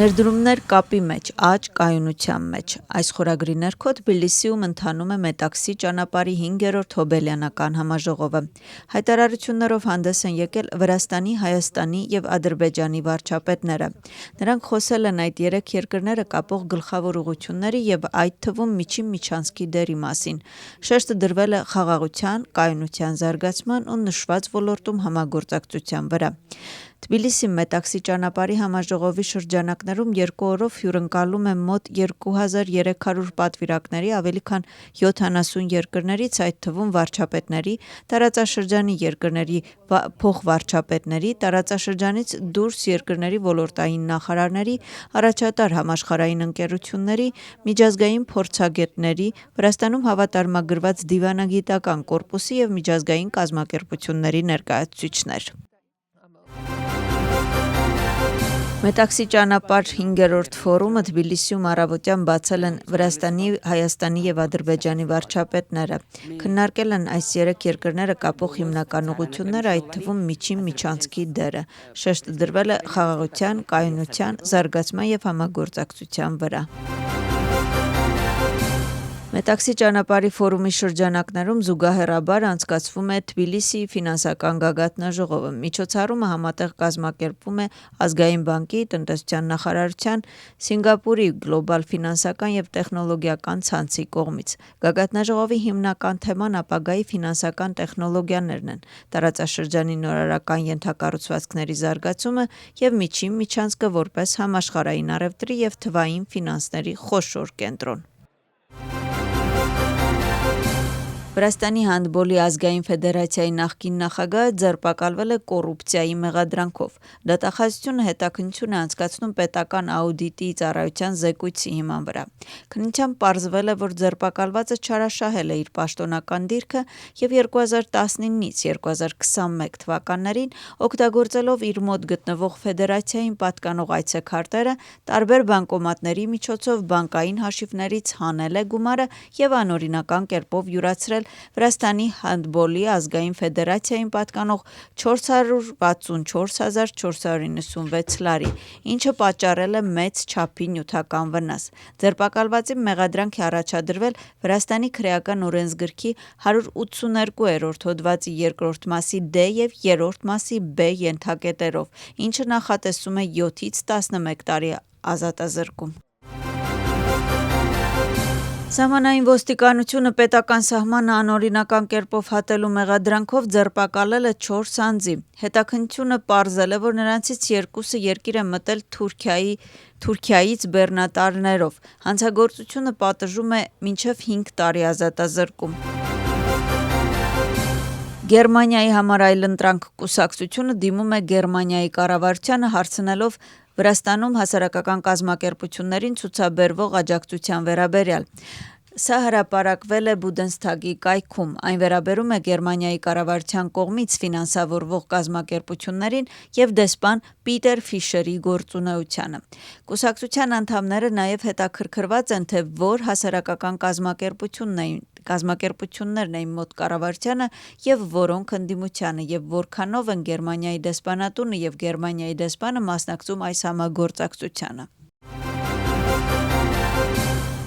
Ներդրումներ կապի մեջ, աճ կայունության մեջ։ Այս խորագրի ներքո Թբիլիսիում ընթանում է Մետաքսի ճանապարհի 5-րդ հոբելյանական համաժողովը։ Հայտարարություններով հանդես են եկել Վրաստանի, Հայաստանի եւ Ադրբեջանի վարչապետները։ Նրանք խոսել են այդ երեք երկրները կապող գլխավոր ուղղությունների եւ այդ թվում միջին միջանցքի դերի մասին։ Շեշտը դրվել է խաղաղության, կայունության զարգացման ու նշված ոլորտում համագործակցության վրա։ Թբիլիսի Մետաքսի ճանապարհի համաժողովի շրջանակներում 2 օրով հյուրընկալում է մոտ 2300 պատվիրակների ավելի քան 70 երկրներից, այդ թվում վարչապետների, տարածաշրջանի երկրների փոխվարչապետների, տարածաշրջանից դուրս երկրների ոլորտային նախարարների, առաջատար համաշխարհային ընկերությունների, միջազգային փորձագետների, Վրաստանում հավատարմագրված դիվանագիտական կորպուսի եւ միջազգային կազմակերպությունների ներկայացուցիչներ։ Մետաքսի ճանապարհ 5-րդ ֆորումը Թբիլիսիում առավոտյան բացել են Վրաստանի, Հայաստանի եւ Ադրբեջանի վարչապետները։ Քննարկել են այս երեք երկրները կապող հիմնական ուղղությունները, այդ թվում միջին միջանցքի դերը։ Շեշտը դրվել է խաղաղության, կայունության, զարգացման եւ համագործակցության վրա։ Մետաքսի ճանապարհի ֆորումի շրջանակներում զուգահեռաբար անցկացվում է Թբիլիսիի ֆինանսական գագաթնաժողովը։ Միջոցառումը համատեղ կազմակերպվում է Ազգային բանկի, տնտեսության նախարարության, Սինգապուրի գլոբալ ֆինանսական եւ տեխնոլոգիական ցանցի կողմից։ Գագաթնաժողովի հիմնական թեման ապագայի ֆինանսական տեխնոլոգիաներն են, տարածաշրջանի նորարարական ենթակառուցվածքների զարգացումը եւ միջին միջանցքը որպես համաշխարհային առևտրի եւ թվային ֆինանսների խոշոր կենտրոն։ Վրաստանի հանդբոլի ազգային ֆեդերացիայի նախկին նախագահը ձերբակալվել է կոռուպցիայի մեղադրանքով։ Դատախազությունը հետաքննություն է անցկացնում պետական աուդիտի ծառայության զեկույցի հիման վրա։ Քննությամբ պարզվել է, որ ձերբակալվածը չարաշահել է իր պաշտոնական դիրքը եւ 2019-ից 2021 թվականներին օգտագործելով իր մոտ գտնվող ֆեդերացիային պատկանող այցեքարտերը տարբեր բանկոմատների միջոցով բանկային հաշիվներից հանել է գումարը եւ անօրինական կերպով յուրացրել Վրաստանի հանդբոլի ազգային ֆեդերացիային պատկանող 464 496 լարի, ինչը պատճառել է մեծ չափի նյութական վնաս։ Ձերբակալվածի մեղադրանք է առաջադրվել Վրաստանի քրեական օրենսգրքի 182-րդ հոդվածի 2-րդ մասի D եւ 3-րդ մասի B ենթակետերով, ինչը նախատեսում է 7-ից 11 տարի ազատազրկում։ Սահմանային ոստիկանությունը պետական սահմանը անօրինական կերպով հատելու մեղադրանքով ձերբակալել է 4 անձի։ Հետաքննությունը պարզել է, որ նրանցից 2-ը երկիր է մտել Թուրքիայից բեռնատարներով։ Հանցագործությունը պատժում է մինչև 5 տարի ազատազրկում։ Գերմանիայի համար այլընտրանք կուսակցությունը դիմում է Գերմանիայի կառավարությանը հարցնելով Վրաստանում հասարակական կազմակերպություններին ցուցաբերվող աջակցության վերաբերյալ։ Սա հրապարակվել է Բունդեսթագի կայքում։ Այն վերաբերում է Գերմանիայի կառավարության կողմից ֆինանսավորվող կազմակերպություններին եւ դեսպան Պիտեր Ֆիշերի գործունեությանը։ Կուսակցության անդամները նաեւ հետաքրքրված են, թե որ հասարակական կազմակերպություններն էին մոտ կառավարությանը եւ որոնք ընդդիմությանը եւ որքանով են Գերմանիայի դեսպանատունը եւ Գերմանիայի դեսպանը մասնակցում այս համագործակցությանը։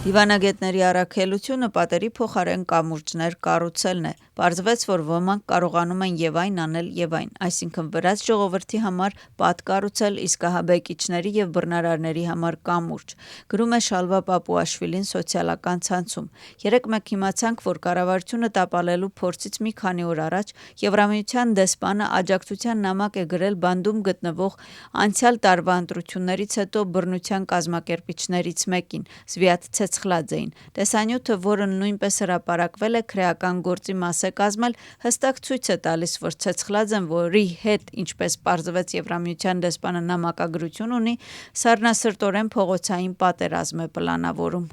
Դիվանագետների առաքելությունը պատերի փոխարեն կամուրջներ կառուցելն է։ Պարզվեց, որ ոմանք կարողանում են եւ այն անել եւ այն, այսինքն վրաց ժողովրդի համար պատ կառուցել, իսկ ահաբեկիչների եւ բռնարարների համար կամուրջ։ Գրում է Շալվա Պապուաշվիլին սոցիալական ցանցում։ Երեկ մենք իմացանք, որ կառավարությունը տապալելու փորձից մի քանի օր առաջ Եվրամիության դեսպանը աջակցության նամակ է գրել բանդում գտնվող անցյալ տարվա ընտրություններից հետո բռնության կազմակերպիչներից մեկին՝ Զվիատ Ցեցխլաձեին։ Տեսանյութը, որը նույնպես հրապարակվել է, քրեական գործի մաս է կազմել, հստակ ցույց է տալիս, որ Ցեցխլաձեն, որի հետ, ինչպես պարզվեց Եվրամիության դեսպանը նամակագրություն ունի, սառնասրտորեն փողոցային պատերազմ է պլանավորում։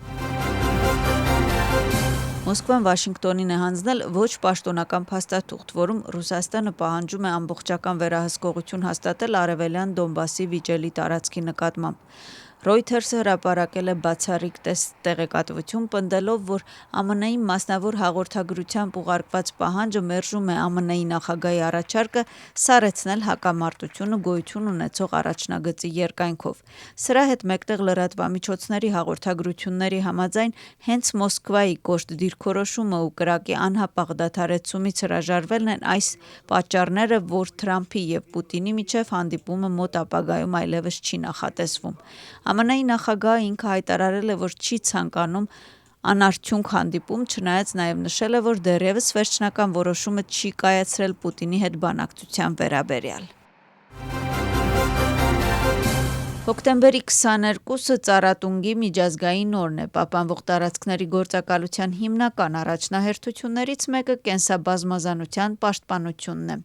Մոսկվան Վաշինգտոնին է հանձնել ոչ պաշտոնական փաստաթուղթ, որում Ռուսաստանը պահանջում է ամբողջական վերահսկողություն հաստատել Արևելյան Դոնբասի վիճելի տարածքի նկատմամբ։ Reuters-ը հրապարակել է բացառիկ տեղեկատվություն, պնդելով, որ ԱՄՆ-ի մասնավոր հաղորդագրությամբ ուղարկված պահանջը մերժում է ԱՄՆ-ի նախագահի առաջարկը սառեցնել հակամարտությունը գոյություն ունեցող առաջնագծի երկայնքով։ Սրա հետ մեկտեղ լրատվամիջոցների հաղորդագրությունների համաձայն հենց Մոսկվայի կոշտ դիրքորոշումը ու կրակի անհապաղ դադարեցումից հրաժարվելն են այս պատճառները, որ Թրամփի և Պուտինի միջև հանդիպումը մոտ ապագայում այլևս չի նախատեսվում։ ԱՄՆ-ի նախագահը ինքը հայտարարել է, որ չի ցանկանում անարդյունք հանդիպում, չնայած նաև նշել է, որ դեռևս վերջնական որոշումը չի կայացրել Պուտինի հետ բանակցության վերաբերյալ։ Հոկտեմբերի 22-ը Ծառատունգի միջազգային օրն է։ Պահպանվող տարածքների գործակալության հիմնական առաջնահերթություններից մեկը կենսաբազմազանության պաշտպանությունն է։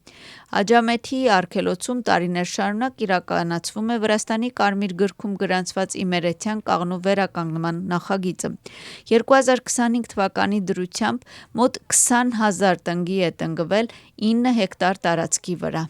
Աջամեթի արգելոցում տարիներ շարունակ իրականացվում է Վրաստանի Կարմիր գրքում գրանցված իմերեցյան կաղնու վերականգնման նախագիծը։ 2025 թվականի դրությամբ մոտ 20,000 տնգի է տնկվել 9 հեկտար տարածքի վրա։